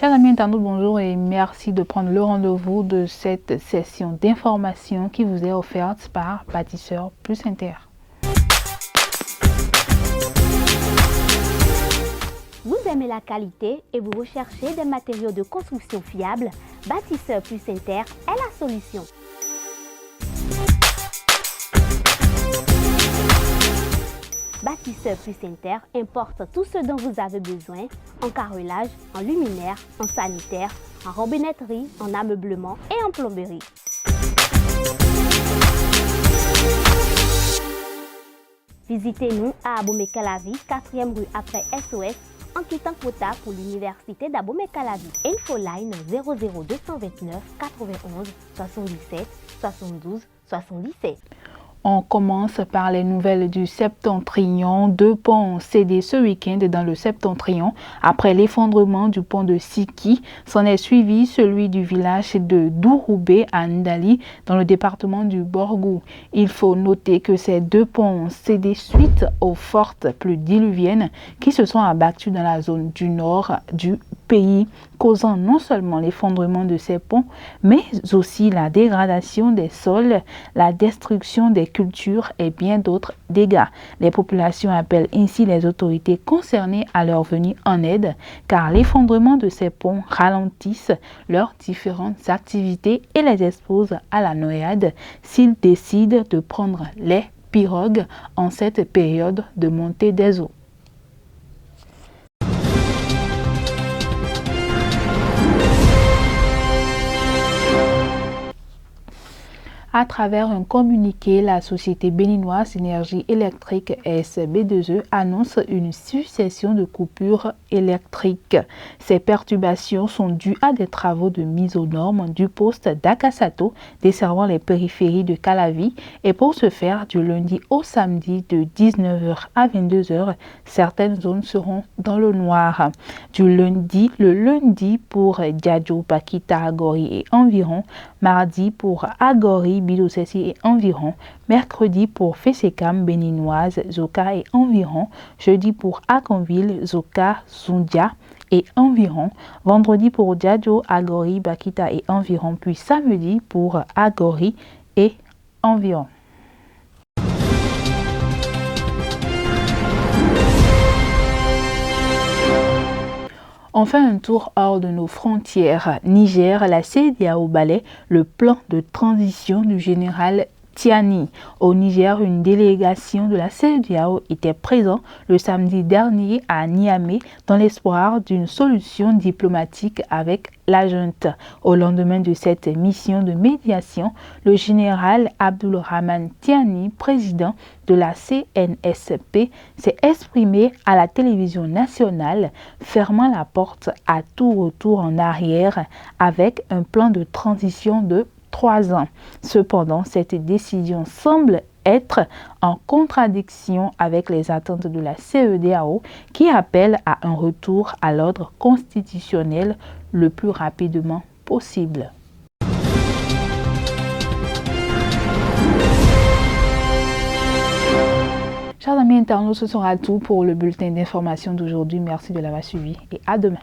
Chers amis internautes, bonjour et merci de prendre le rendez-vous de cette session d'information qui vous est offerte par Bâtisseur Plus Inter. Vous aimez la qualité et vous recherchez des matériaux de construction fiables? Bâtisseur Plus Inter est la solution. Bâtisseur Plus Inter importe tout ce dont vous avez besoin en carrelage, en luminaire, en sanitaire, en robinetterie, en ameublement et en plomberie. Visitez-nous à Abomey-Calavi, 4e rue après SOS, en quittant Kota pour l'université d'Abomey-Calavi. Infoline 00229 91 77 72 77. On commence par les nouvelles du Septentrion. 2 ponts ont cédé ce week-end dans le Septentrion après l'effondrement du pont de Siki. S'en est suivi celui du village de Douroubé à Ndali dans le département du Borgou. Il faut noter que ces 2 ponts ont cédé suite aux fortes pluies diluviennes qui se sont abattues dans la zone du nord du pays, causant non seulement l'effondrement de ces ponts, mais aussi la dégradation des sols, la destruction des cultures et bien d'autres dégâts. Les populations appellent ainsi les autorités concernées à leur venir en aide, car l'effondrement de ces ponts ralentissent leurs différentes activités et les expose à la noyade s'ils décident de prendre les pirogues en cette période de montée des eaux. À travers un communiqué, la société béninoise d'énergie électrique SB2E annonce une succession de coupures électriques. Ces perturbations sont dues à des travaux de mise aux normes du poste d'Akasato desservant les périphéries de Calavi et pour ce faire, du lundi au samedi de 19h à 22h, certaines zones seront dans le noir. Le lundi pour Diadjo, Pakita, Agori et environ, mardi pour Agori, Bidosessi et environ, mercredi pour Fessekam, Béninoise, Zoka et environ, jeudi pour Akonville, Zoka, Zundia et environ, vendredi pour Diadjo, Agori, Bakita et environ, puis samedi pour Agori et environ. On fait un tour hors de nos frontières. Niger, la CEDEAO balaie le plan de transition du général Tiani. Au Niger, une délégation de la CEDEAO était présente le samedi dernier à Niamey dans l'espoir d'une solution diplomatique avec la junte. Au lendemain de cette mission de médiation, le général Abdulrahman Tiani, président de la CNSP, s'est exprimé à la télévision nationale, fermant la porte à tout retour en arrière avec un plan de transition de 3 ans. Cependant, cette décision semble être en contradiction avec les attentes de la CEDEAO qui appelle à un retour à l'ordre constitutionnel le plus rapidement possible. Chers amis internautes, ce sera tout pour le bulletin d'information d'aujourd'hui. Merci de l'avoir suivi et à demain.